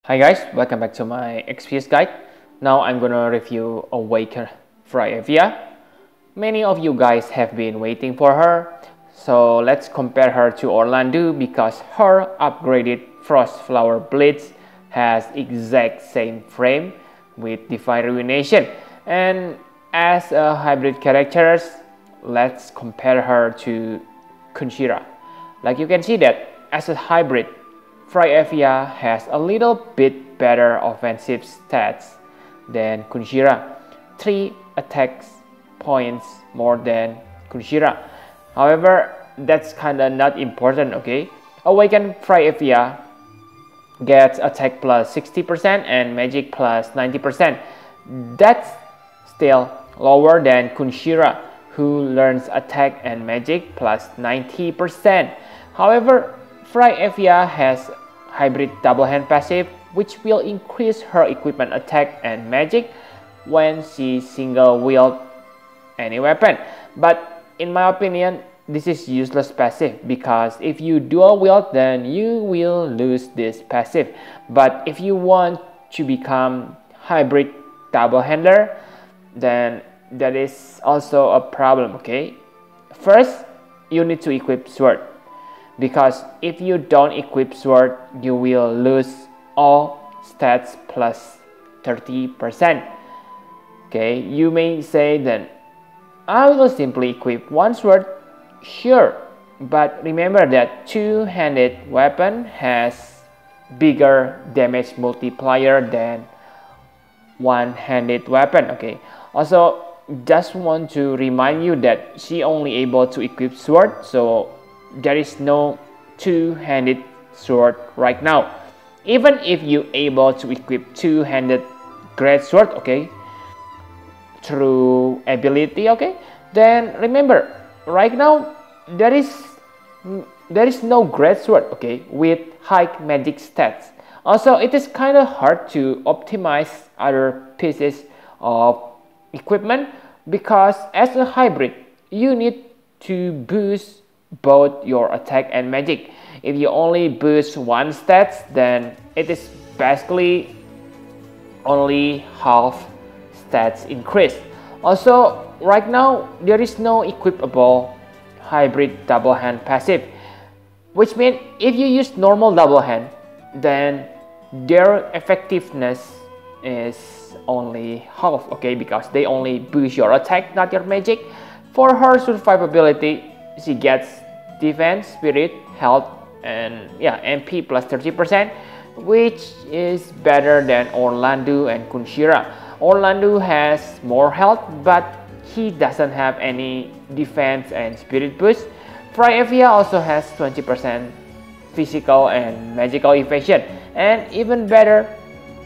Hi guys, welcome back to my XPS guide. Now I'm gonna review Awaken Fryevia. Many of you guys have been waiting for her, so let's compare her to Orlando because her upgraded Frost Flower Blitz has exact same frame with Divine Ruination. And as a hybrid character, let's compare her to Kunshira. Like you can see that as a hybrid, Fryevia has a little bit better offensive stats than Kunshira, 3 attack points more than Kunshira. However, that's kinda not important, okay? Awakened Fryevia gets attack plus 60% and magic plus 90%. That's still lower than Kunshira, who learns attack and magic plus 90%. However, Fryevia has hybrid double-hand passive, which will increase her equipment attack and magic when she single wield any weapon. But in my opinion, this is useless passive because if you dual wield, then you will lose this passive. But if you want to become hybrid double-hander, then that is also a problem, okay? First, you need to equip sword, because if you don't equip sword, you will lose all stats plus 30%. Okay, you may say then, I will simply equip one sword. Sure, but remember that two-handed weapon has bigger damage multiplier than one-handed weapon, okay? Also, just want to remind you that she only able to equip sword, so there is no two-handed sword right now. Even if you able to equip two-handed great sword, okay, through ability, okay, then remember right now there is no great sword, okay, with high magic stats. Also, it is kind of hard to optimize other pieces of equipment because as a hybrid you need to boost both your attack and magic. If you only boost one stats, then it is basically only half stats increase. Also, right now there is no equipable hybrid double hand passive, which means if you use normal double hand, then their effectiveness is only half, okay, because they only boost your attack, not your magic. For her survivability, she gets defense, spirit, health, and yeah, MP plus 30%, which is better than Orlando and Kunshira. Orlando has more health, but he doesn't have any defense and spirit boost. Fryevia also has 20% physical and magical evasion, and even better,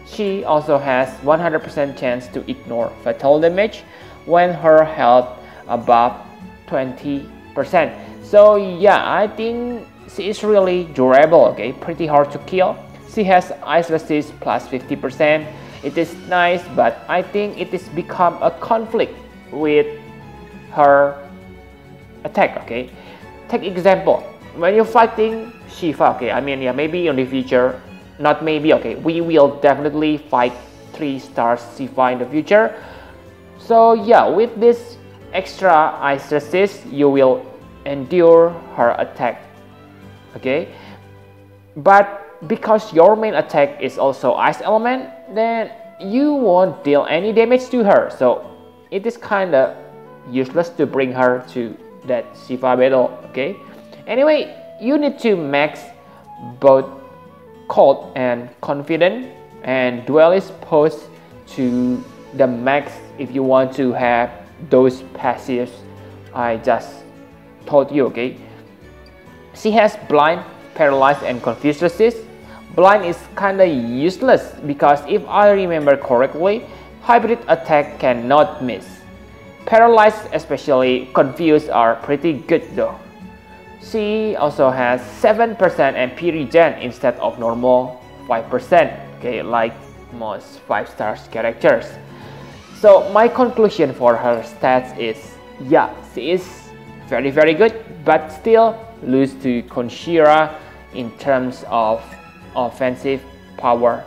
she also has 100% chance to ignore fatal damage when her health above 20%. So yeah, I think she is really durable, okay, pretty hard to kill. She has ice resist plus 50%. It is nice, but I think it is become a conflict with her attack, okay. Take example, when you're fighting Shiva, okay, I mean, yeah, maybe in the future, not maybe, okay, we will definitely fight 3-star Shiva in the future. So yeah, with this extra ice resist, you will endure her attack, okay. But because your main attack is also ice element, then you won't deal any damage to her, so it is kinda useless to bring her to that Shiva battle, okay. Anyway, you need to max both cold and confident and duelist pose to the max if you want to have those passives I just told you, okay. She has blind, paralyzed, and confused resist. Blind is kinda useless because if I remember correctly, hybrid attack cannot miss. Paralyzed, especially confused, are pretty good though. She also has 7% MP regen instead of normal 5%, okay, like most 5-star characters. So my conclusion for her stats is, yeah, she is very good, but still lose to Kunshira in terms of offensive power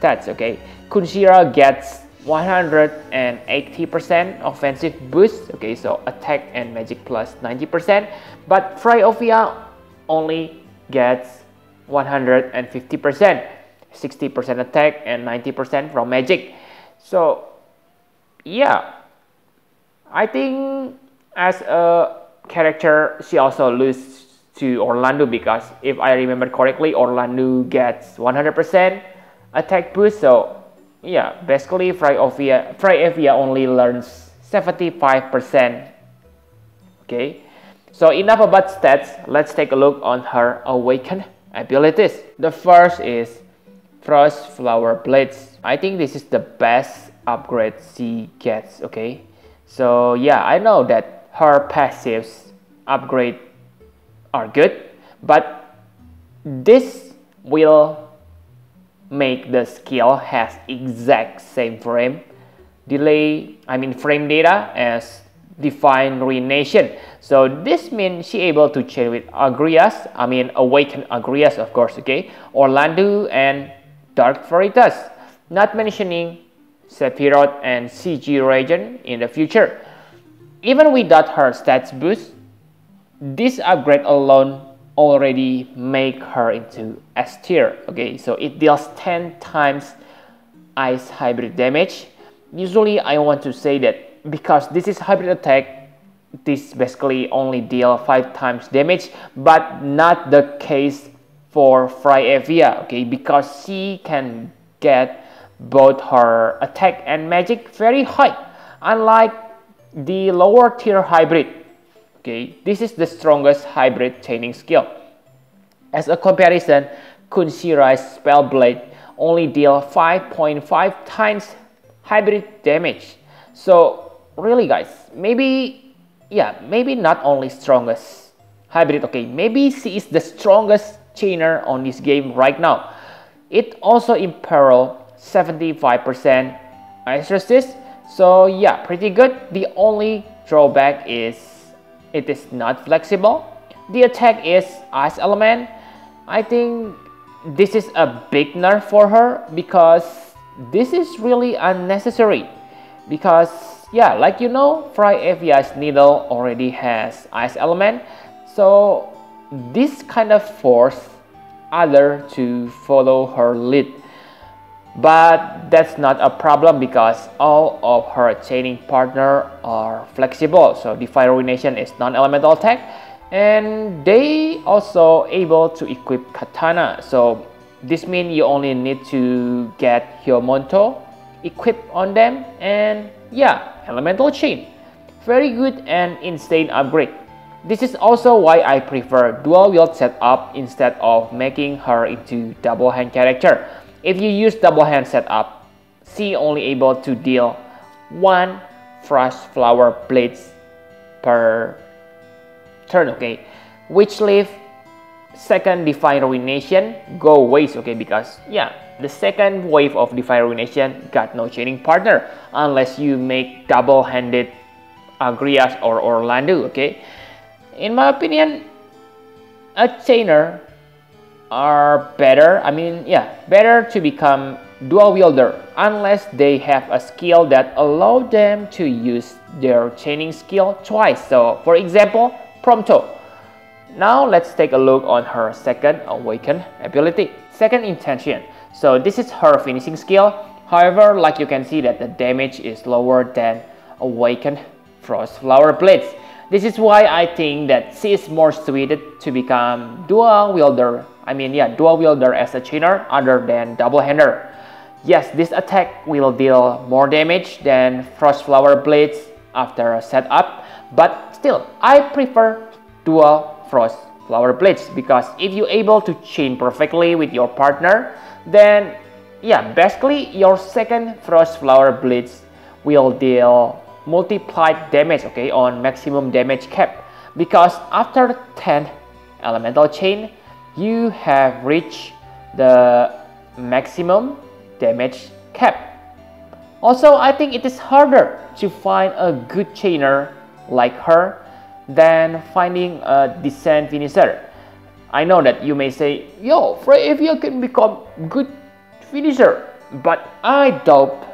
stats, okay. Kunshira gets 180% offensive boost, okay, so attack and magic plus 90%, but Fryevia only gets 150%, 60% attack and 90% from magic. So yeah, I think as a character she also loses to Orlando, because if I remember correctly, Orlando gets 100% attack boost. So yeah, basically Fryevia only learns 75%. Okay, so enough about stats. Let's take a look on her awakened abilities. The first is Frost Flower Blades. I think this is the best upgrade she gets, okay. So yeah, I know that her passives upgrade are good, but this will make the skill has exact same frame data as Divine Ruination. So this means she able to chain with Agrias, Awakened Agrias, of course, okay, Orlando and Dark Veritas, not mentioning Sephiroth and CG Region in the future. Even without her stats boost, this upgrade alone already make her into S tier, okay. So it deals 10 times ice hybrid damage. Usually I want to say that because this is hybrid attack, this basically only deal 5 times damage, but not the case for Fryevia, okay, because she can get both her attack and magic very high, unlike the lower tier hybrid. Okay, this is the strongest hybrid chaining skill. As a comparison, Kunshira's Spellblade only deal 5.5 times hybrid damage. So really guys, maybe not only strongest hybrid, okay, maybe she is the strongest chainer on this game right now. It also imperil 75% ice resist, so yeah, pretty good. The only drawback is it is not flexible. The attack is ice element. I think this is a big nerf for her, because this is really unnecessary, because yeah, like you know, Fryevia's needle already has ice element, so this kind of force other to follow her lead. But that's not a problem, because all of her chaining partner are flexible. So Divine Ruination is non-elemental attack, and they also able to equip katana. So this means you only need to get Hyomonto equipped on them, and yeah, elemental chain. Very good and insane upgrade. This is also why I prefer dual wield setup instead of making her into double hand character. If you use double hand setup, she only able to deal 1 Frost Flower Blades per turn, okay, which leave second Divine Ruination go waste, okay, because yeah, the second wave of Divine Ruination got no chaining partner unless you make double-handed Agrias or Orlando, okay. In my opinion, a chainer are better, better to become dual wielder unless they have a skill that allow them to use their chaining skill twice. So for example, Prompto. Now let's take a look on her second awakened ability, Second Intention. So this is her finishing skill. However, like you can see that the damage is lower than awakened Frost Flower Blades. This is why I think that she is more suited to become dual wielder. Dual wielder as a chainer other than double hander. Yes, this attack will deal more damage than Frost Flower Blades after a setup, but still, I prefer dual Frost Flower Blades, because if you're able to chain perfectly with your partner, then yeah, basically your second Frost Flower Blades will deal multiplied damage, okay, on maximum damage cap, because after 10 elemental chain, you have reached the maximum damage cap. Also, I think it is harder to find a good chainer like her than finding a decent finisher. I know that you may say, yo, Fryevia can become good finisher. but I doubt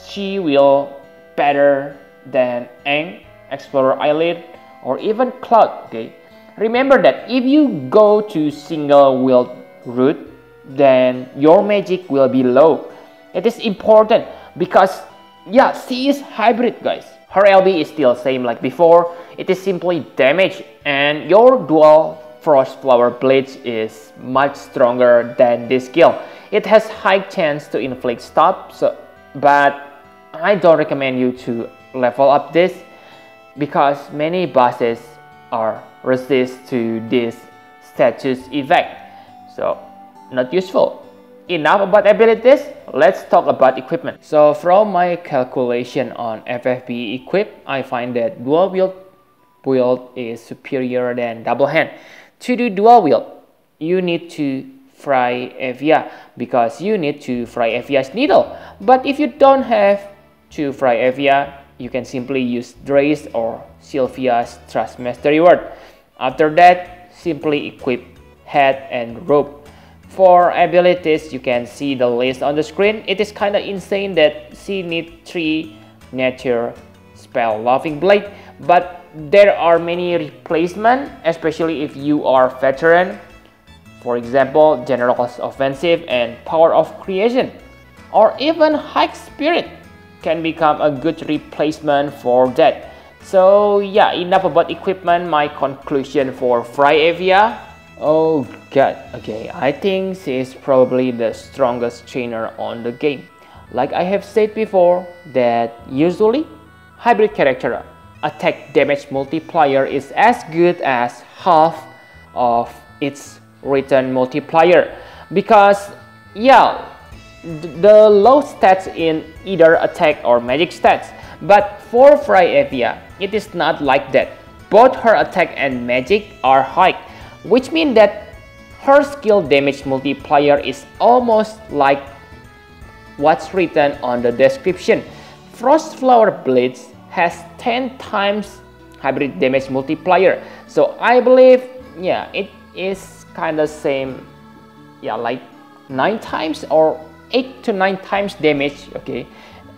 she will better than Aang, Explorer Eyelid, or even Cloud. Okay, remember that if you go to single wield route, then your magic will be low. It is important because yeah, she is hybrid, guys. Her LB is still same like before. It is simply damage, and your dual Frost Flower Blades is much stronger than this skill. It has high chance to inflict stop, but I don't recommend you to level up this because many bosses are resist to this status effect, so not useful. Enough about abilities, let's talk about equipment. So from my calculation on FFB equip, I find that dual wield build is superior than double hand. To do dual wield, you need to Fryevia because you need to Fryevia's needle. But if you don't have to Fryevia, you can simply use Drace or Sylvia's Trust Mastery Word. After that, simply equip head and rope. For abilities, you can see the list on the screen. It is kinda insane that she needs 3 nature spell Loving Blade, but there are many replacements, especially if you are veteran. For example, General's Offensive and Power of Creation, or even High Spirit can become a good replacement for that. So yeah, enough about equipment. My conclusion for Fryevia. Oh god, okay, I think she is probably the strongest trainer on the game. Like I have said before, that usually hybrid character attack damage multiplier is as good as half of its written multiplier, because yeah, the low stats in either attack or magic stats. But for Fryevia, it is not like that. Both her attack and magic are high, which means that her skill damage multiplier is almost like what's written on the description. Frost Flower Blades has 10 times hybrid damage multiplier, so I believe yeah, it is kind of same, yeah, like 9 times or 8 to 9 times damage. Okay,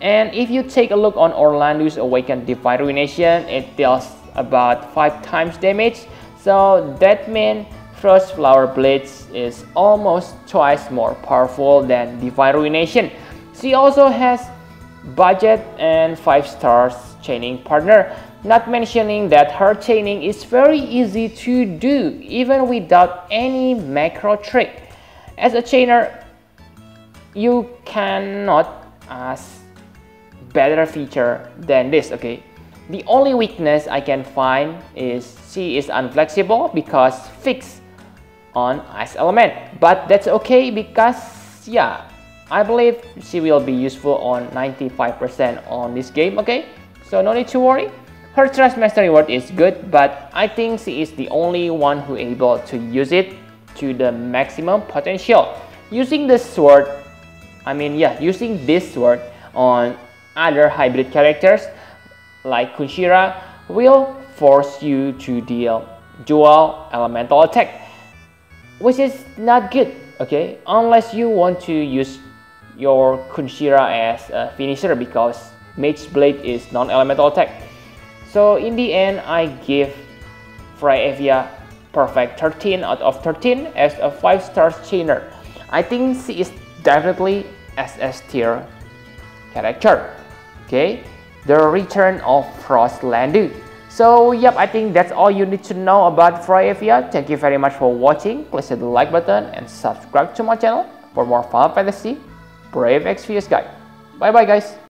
and if you take a look on Orlando's Awakened Divine Ruination, it deals about 5 times damage. So that means Frost Flower Blades is almost twice more powerful than Divine Ruination. She also has budget and 5 stars chaining partner, not mentioning that her chaining is very easy to do even without any macro trick. As a chainer, you cannot ask better feature than this. Okay, the only weakness I can find is she is unflexible because fixed on ice element, but that's okay because yeah, I believe she will be useful on 95% on this game. Okay, so no need to worry. Her Trust Mastery Word is good, but I think she is the only one who able to use it to the maximum potential. Using the sword, using this sword on other hybrid characters like Kunshira will force you to deal dual elemental attack, which is not good. Okay, unless you want to use your Kunshira as a finisher because Mage Blade is non-elemental attack. So in the end, I give Fryevia perfect 13 out of 13 as a 5-star chainer. I think she is definitely SS tier character. Okay, the return of Frost Landu. So yep, I think that's all you need to know about Fryevia. Thank you very much for watching. Please hit the like button and subscribe to my channel for more Final Fantasy Brave Exvius guide. Bye bye guys.